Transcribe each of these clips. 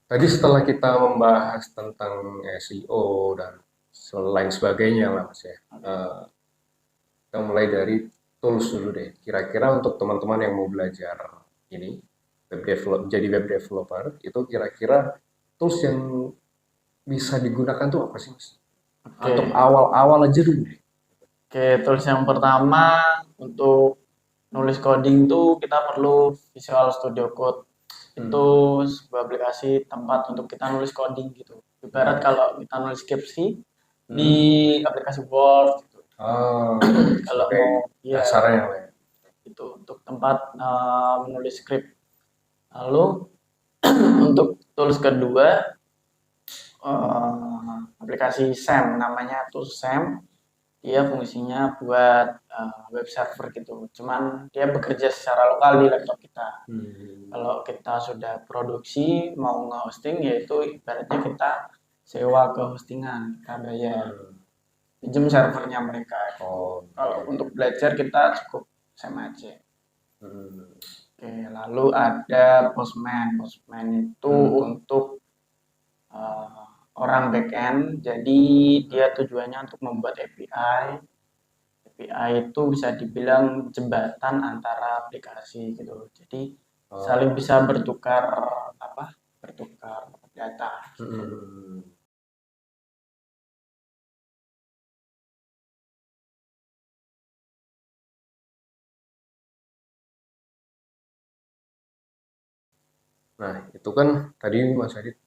Tadi setelah kita membahas tentang SEO dan lain sebagainya lah Mas ya. Kita mulai dari tools dulu deh. Kira-kira untuk teman-teman yang mau belajar ini jadi web developer itu kira-kira tools yang bisa digunakan tuh apa sih Mas? Untuk Oke, awal-awal aja dulu deh. oke, tools yang pertama untuk nulis coding tuh kita perlu Visual Studio Code. Itu Hmm. sebuah aplikasi tempat untuk kita nulis coding gitu. Ibarat Hmm. kalau kita nulis skripsi di Hmm. aplikasi Word gitu. Oh, Kalau sebagai mau ya dasarnya lah ya. itu untuk tempat menulis skrip. Lalu untuk tools kedua aplikasi SAM namanya tuh SAM. Dia fungsinya buat web server gitu. Cuman dia bekerja secara lokal di laptop kita. Hmm. Kalau kita sudah produksi mau nge-hosting yaitu ibaratnya kita sewa ke hostingan, kita bayar Hmm. pinjam servernya mereka gitu. Oh, Kalau iya, iya. untuk belajar kita cukup SAM aja. Hmm. Oke, lalu ada Postman. Postman itu Hmm. untuk uh, orang backend, jadi dia tujuannya untuk membuat API. API itu bisa dibilang jembatan antara aplikasi gitu. Jadi saling Oh. bisa bertukar apa? Bertukar data gitu. Hmm. Nah, itu kan tadi Mas Adit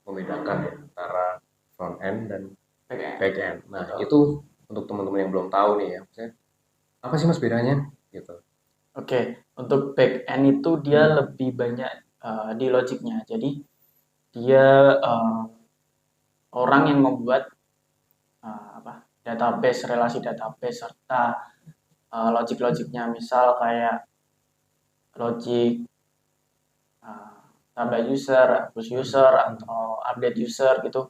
membedakan ya antara front end dan Backend. back end. Nah, Betul. itu untuk teman-teman yang belum tahu nih ya, maksudnya apa sih Mas bedanya gitu? Oke, untuk backend itu dia lebih banyak di logiknya. Jadi dia orang yang membuat apa? Database, relasi database serta logik-logiknya misal kayak logik uh, tambah user, hapus Hmm. user Hmm. atau update user gitu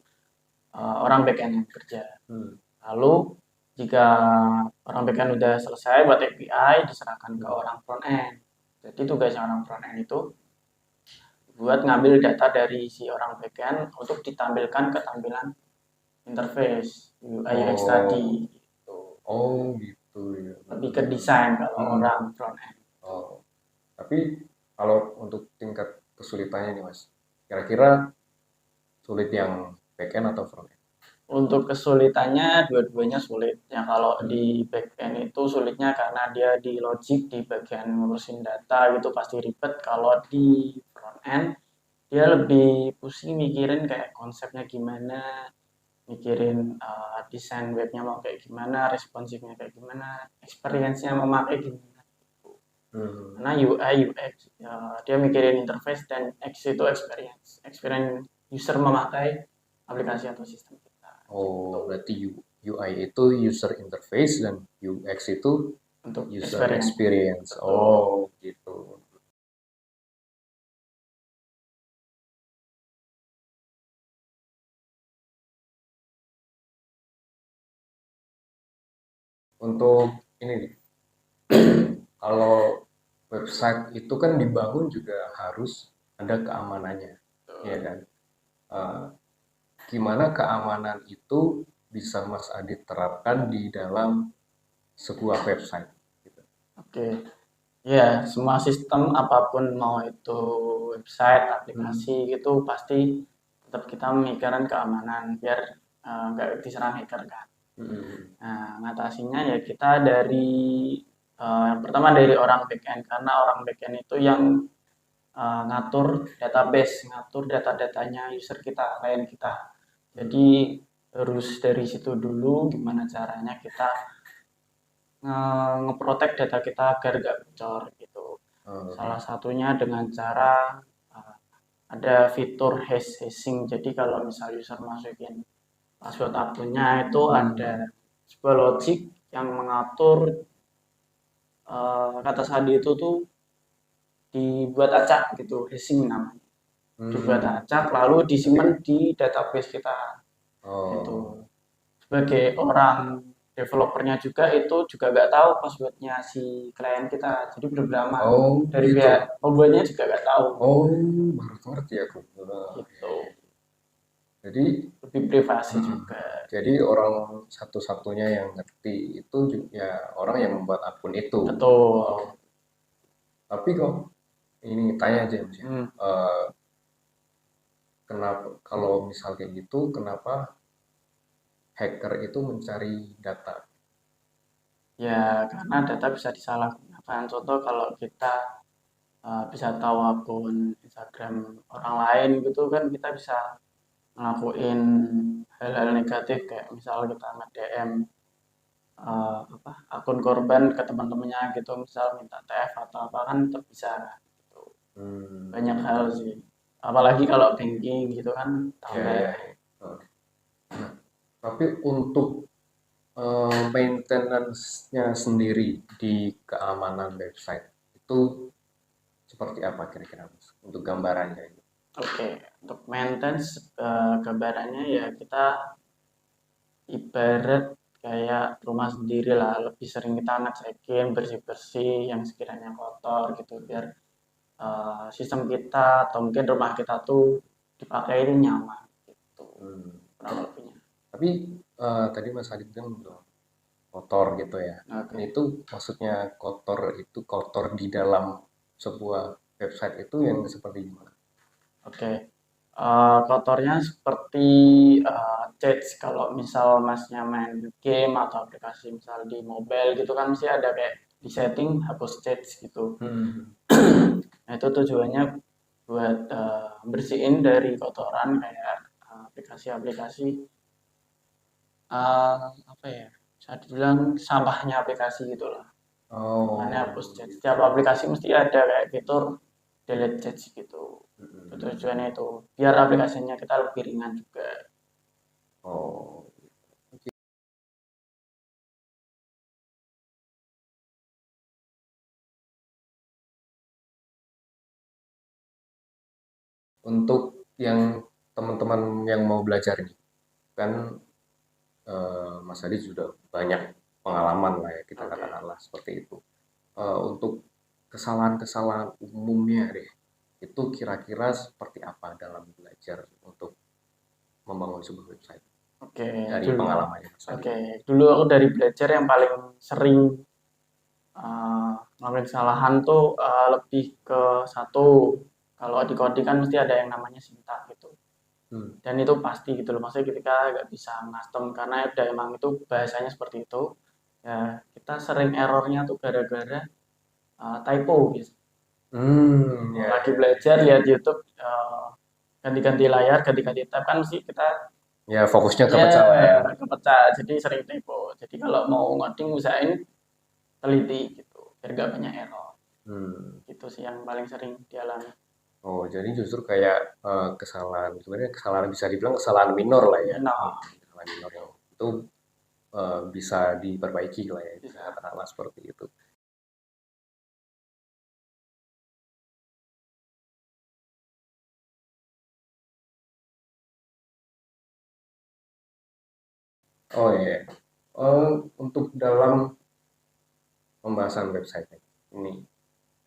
orang backend yang kerja. Hmm. Lalu jika orang backend udah selesai buat API diserahkan ke Hmm. orang front end. Jadi tugasnya orang front end itu buat ngambil data dari si orang backend untuk ditampilkan ke tampilan interface UI UX tadi. Oh, Gitu. oh gitu ya. Lebih ke desain kalau Hmm. orang front end. Oh, tapi kalau untuk tingkat kesulitannya nih Mas, kira-kira sulit yang back end atau front end? Untuk kesulitannya dua-duanya sulit. Ya kalau Hmm. di backend itu sulitnya karena dia di logic di bagian ngurusin data gitu pasti ribet. Kalau di front end dia lebih pusing mikirin kayak konsepnya gimana, mikirin desain webnya mau kayak gimana, responsifnya kayak gimana, experience-nya memakai gimana. Hmm. Karena UI, UX, dia mikirin interface dan X itu experience, experience user memakai aplikasi atau sistem kita. Oh, Gitu. berarti UI itu user interface dan UX itu Untuk user experience. experience. Betul. Oh, gitu. Untuk ini nih, kalau website itu kan dibangun juga harus ada keamanannya, ya kan? Eh, Gimana keamanan itu bisa Mas Adit terapkan di dalam sebuah website? Gitu. Oke. Ya, semua sistem apapun mau itu website, Hmm. aplikasi gitu pasti tetap kita memikirkan keamanan biar nggak diserang hacker kan. Hmm. Nah, ngatasinya ya kita dari yang pertama dari orang backend karena orang backend itu yang ngatur database, ngatur data-datanya user kita, klien kita. Jadi Hmm. harus dari situ dulu gimana caranya kita ngeprotek data kita agar nggak bocor gitu. Oh. Salah satunya dengan cara uh, ada fitur hash hashing. Jadi kalau misal user masukin password akunnya itu ada Hmm. sebuah logic yang mengatur kata sandi itu tuh dibuat acak gitu, hashing namanya. Dibuat Hmm. acak lalu disimpan di database kita. Itu Oh. sebagai orang developernya juga itu juga nggak tahu passwordnya si klien kita, jadi benar-benar aman. Oh, Dari gitu. pihak pembuatnya juga nggak tahu Oh, baru ngerti aku. gitu. Jadi, Lebih privasi mm, juga. jadi orang satu-satunya yang ngerti itu ya orang yang membuat akun itu. Oh, Betul. tapi kok ini tanya aja Mas ya. Hmm. Eh, kenapa kalau misal kayak gitu, kenapa hacker itu mencari data? Ya, karena data bisa disalahgunakan. Contoh kalau kita bisa tahu akun Instagram orang lain gitu kan, kita bisa ngelakuin hal-hal negatif kayak misal kita nge-DM apa akun korban ke teman-temannya gitu, misal minta TF atau apa kan tetap bisa gitu. Banyak Hmm, hal sih. Apalagi kalau banking gitu kan ya tambah. ya. Ya. Oh. Tapi untuk maintenance-nya sendiri di keamanan website itu seperti apa kira-kira Mas? Untuk gambarannya ini. Oke, untuk maintenance gambarannya ya kita ibarat kayak rumah sendiri lah, lebih sering kita ngecekin bersih-bersih yang sekiranya kotor gitu biar sistem kita atau mungkin rumah kita tuh dipakai ini nyaman gitu Hmm. kurang lebihnya. Tapi tadi Mas Adit bilang kotor gitu ya. Oke, Ini tuh maksudnya kotor itu kotor di dalam sebuah website itu yang seperti gimana? oke. Kotornya seperti chat kalau misal masnya main game atau aplikasi misal di mobile gitu kan mesti ada kayak di setting hapus chat gitu. Hmm. Nah, itu tujuannya buat bersihin dari kotoran kayak aplikasi-aplikasi apa ya? Bisa dibilang sampahnya aplikasi gitu lah. Makanya Oh, hapus chat. Setiap gitu. aplikasi mesti ada kayak fitur delete chat gitu. Itu Hmm. tujuannya itu biar aplikasinya kita lebih ringan juga. Oh, untuk yang teman-teman yang mau belajar ini, kan Mas Adi sudah banyak pengalaman lah ya, kita Oke. katakanlah seperti itu. Untuk kesalahan-kesalahan umumnya deh, itu kira-kira seperti apa dalam belajar untuk membangun sebuah website Oke, dari dulu. pengalamannya Mas Adi? Oke, dulu aku dari belajar yang paling sering ngelakuin kesalahan tuh lebih ke satu. Kalau di coding kan mesti ada yang namanya sintak gitu. Hmm. Dan itu pasti gitu loh. Maksudnya kita nggak bisa custom karena udah emang itu bahasanya seperti itu. Ya, kita sering errornya tuh gara-gara typo gitu. Hmm, ya, Lagi ya, belajar lihat YouTube ganti-ganti layar, ganti-ganti tab kan mesti kita ya fokusnya ya kepecah lah ya. kepecah. Jadi sering typo. Jadi kalau mau ngoding usahain teliti gitu biar gak banyak error. Hmm. Itu sih yang paling sering dialami. Oh, jadi justru kayak kesalahan, sebenarnya kesalahan bisa dibilang kesalahan minor lah ya. Nah, Kesalahan minor yang itu bisa diperbaiki lah ya, bisa bisa. katakanlah seperti itu. Oh iya, untuk dalam pembahasan website ini,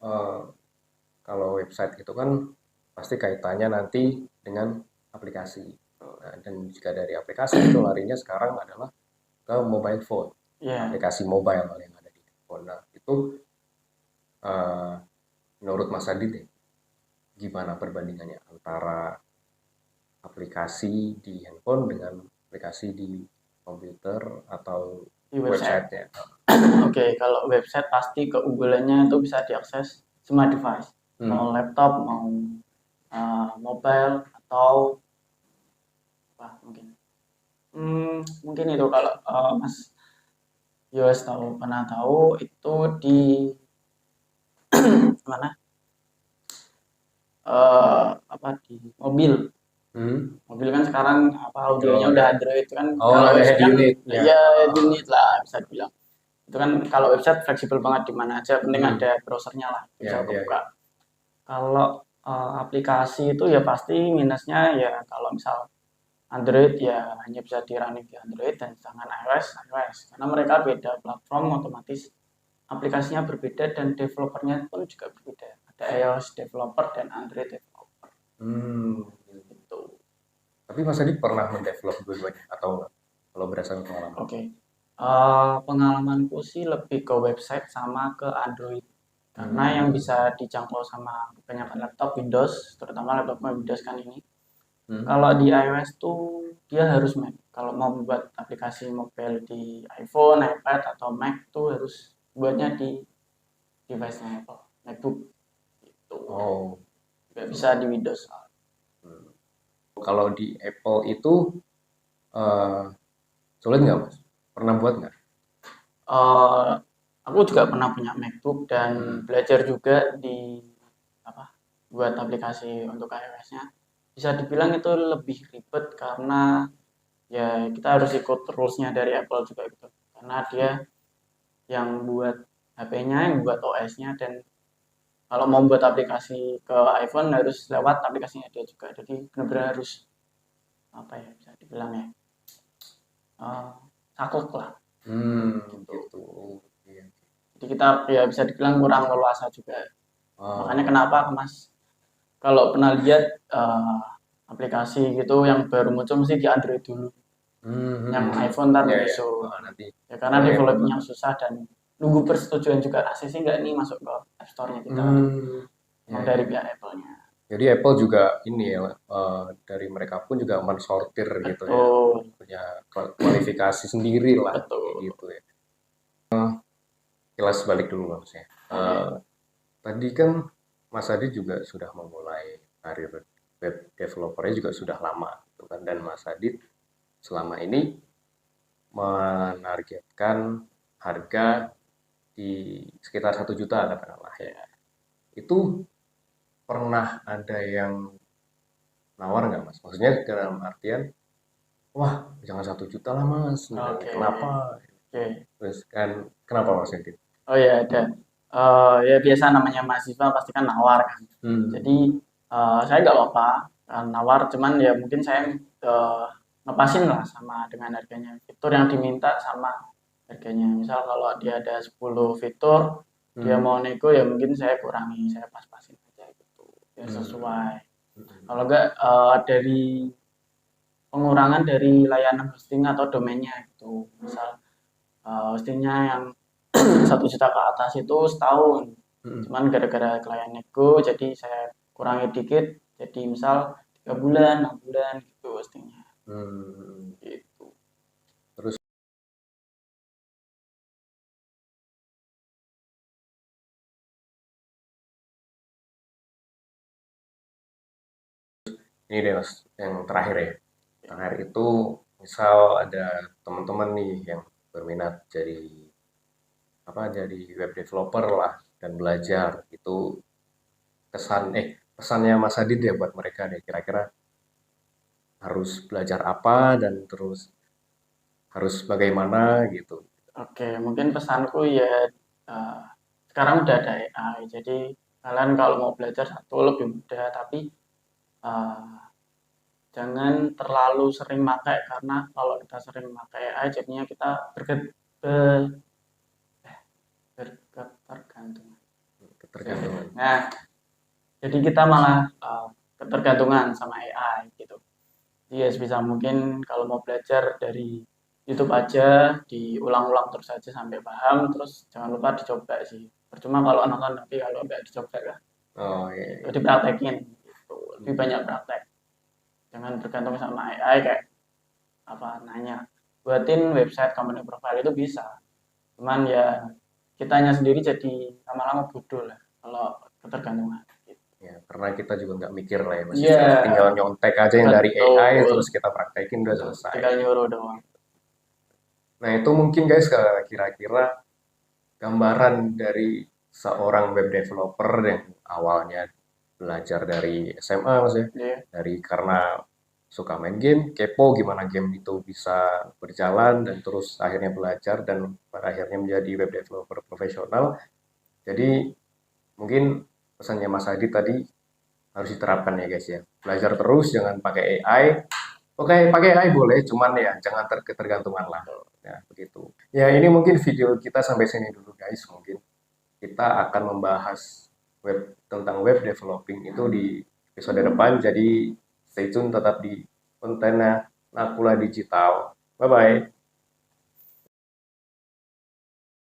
eh, kalau website itu kan pasti kaitannya nanti dengan aplikasi. Nah, dan jika dari aplikasi itu larinya sekarang adalah ke mobile phone, Iya. aplikasi mobile yang ada di handphone. Nah, itu eh, menurut Mas Adit deh, gimana perbandingannya antara aplikasi di handphone dengan aplikasi di komputer atau Di website. websitenya? Oke, kalau website pasti keunggulannya itu bisa diakses semua device. Mau Hmm. laptop, mau mobile atau apa mungkin. Mungkin itu kalau Mas Yos tahu pernah tahu itu di mana? Apa di mobil. Hmm. Mobil kan sekarang apa audionya Oh udah ya. Android kan Oh, kalau ada head website kan unit ya. ya unit lah bisa dibilang. Itu kan kalau website fleksibel banget di mana aja, penting Hmm. ada browsernya lah bisa Ya, ya, kebuka. ya. Kalau aplikasi itu ya pasti minusnya ya kalau misal Android ya hanya bisa di running di Android, dan sedangkan iOS karena mereka beda platform, otomatis aplikasinya berbeda dan developernya pun juga berbeda. Ada iOS developer dan Android developer Hmm. itu. Tapi Mas Adi pernah mendevelop dua-duanya atau enggak? Kalau berdasarkan pengalaman. Oke. Pengalamanku sih lebih ke website sama ke Android. Karena yang Hmm. bisa dijangkau sama kebanyakan laptop Windows, terutama laptopnya Windows kan ini. Hmm. Kalau di iOS tuh dia harus Mac. Kalau mau membuat aplikasi mobile di iPhone, iPad atau Mac tuh harus buatnya di device-nya Apple, MacBook gitu. Oh, Nggak gitu. bisa di Windows. Hmm. Kalau di Apple itu eh, sulit nggak Mas? Pernah buat nggak? Eh, aku juga pernah punya MacBook dan Hmm. belajar juga di apa buat aplikasi untuk iOS-nya. Bisa dibilang itu lebih ribet karena ya kita harus ikut rules-nya dari Apple juga gitu. Karena dia yang buat HP-nya, yang buat OS-nya, dan kalau mau buat aplikasi ke iPhone harus lewat aplikasinya dia juga. Jadi benar-benar harus apa ya bisa dibilang ya uh, saklek lah Hmm, gitu. gitu. Iya. Jadi kita ya bisa dibilang kurang leluasa juga. Makanya Oh. kenapa Mas kalau pernah lihat aplikasi gitu yang baru muncul mesti di Android dulu, Hmm, hmm, yang hmm. iPhone ntar Ya, ya. menyusul. Nanti Ya karena mulai Apple developnya baru. susah dan nunggu persetujuan juga ACC nggak nih masuk ke App Store-nya kita. Hmm, ya, Emang ya. dari pihak Apple-nya. Jadi Apple juga ini ya, dari mereka pun juga mensortir gitu ya, Betul, punya kualifikasi sendiri lah kayak betul. gitu ya. Kilas balik dulu Mas ya. Oke. Tadi kan Mas Adi juga sudah memulai karir web developernya juga sudah lama gitu kan, dan Mas Adi selama ini menargetkan harga di sekitar 1 juta katakanlah ya. Ya. Itu pernah ada yang nawar nggak Mas? Maksudnya dalam artian, wah jangan 1 juta lah Mas, dan Oke. kenapa? Oke. Terus kan kenapa Mas Adi? Oh ya ada. Ya biasa namanya mahasiswa pasti kan nawar kan. Hmm. Jadi saya nggak apa-apa nawar, cuman ya mungkin saya eh, ngepasin lah sama dengan harganya. Fitur yang diminta sama harganya. Misal kalau dia ada 10 fitur, dia Hmm. mau nego ya mungkin saya kurangi, saya pas-pasin aja gitu. Ya Hmm. sesuai. Hmm. Kalau enggak dari pengurangan dari layanan hosting atau domainnya gitu. Misal hostingnya yang 1 juta ke atas itu setahun. Hmm. Cuman gara-gara klien nego, jadi saya kurangi dikit. Jadi misal 3 bulan, 6 bulan gitu hostingnya. Hmm. Gitu. Terus ini deh Mas, yang terakhir ya. Terakhir itu misal ada teman-teman nih yang berminat jadi web developer lah dan belajar itu pesannya Mas Adit ya buat mereka deh kira-kira harus belajar apa dan terus harus bagaimana gitu. Oke, mungkin pesanku ya eh, sekarang udah ada AI, jadi kalian kalau mau belajar satu lebih mudah, tapi eh, jangan terlalu sering pakai karena kalau kita sering pakai AI jadinya kita berketergantungan. Ketergantungan. Nah, jadi kita malah ketergantungan sama AI gitu. Jadi ya sebisa mungkin kalau mau belajar dari YouTube aja, diulang-ulang terus aja sampai paham, terus jangan lupa dicoba sih. Percuma kalau nonton tapi kalau nggak dicoba lah, Oh iya, gitu. iya. Dipraktekin, gitu. Lebih Hmm. banyak praktek. Jangan bergantung sama AI kayak apa nanya. Buatin website company profile itu bisa. Cuman ya kitanya sendiri jadi lama-lama bodoh lah kalau ketergantungan. Gitu. Ya, karena kita juga nggak mikir lah ya Mas, Iya, tinggal nyontek aja yang dari AI betul. terus kita praktekin udah Betul. selesai. Tinggal nyuruh doang. Nah itu mungkin guys kira-kira gambaran dari seorang web developer yang awalnya belajar dari SMA Mas ya, Iya. dari karena suka main game, kepo gimana game itu bisa berjalan dan terus akhirnya belajar dan pada akhirnya menjadi web developer profesional. Jadi mungkin pesannya Mas Adi tadi harus diterapkan ya guys ya. Belajar terus, jangan pakai AI, Oke, pakai AI boleh, cuman ya jangan ketergantungan lah. Ya, begitu. Ya, ini mungkin video kita sampai sini dulu guys. Mungkin kita akan membahas tentang web developing itu di episode depan. Jadi stay tune tetap di kontennya Nakula Digital. Bye bye.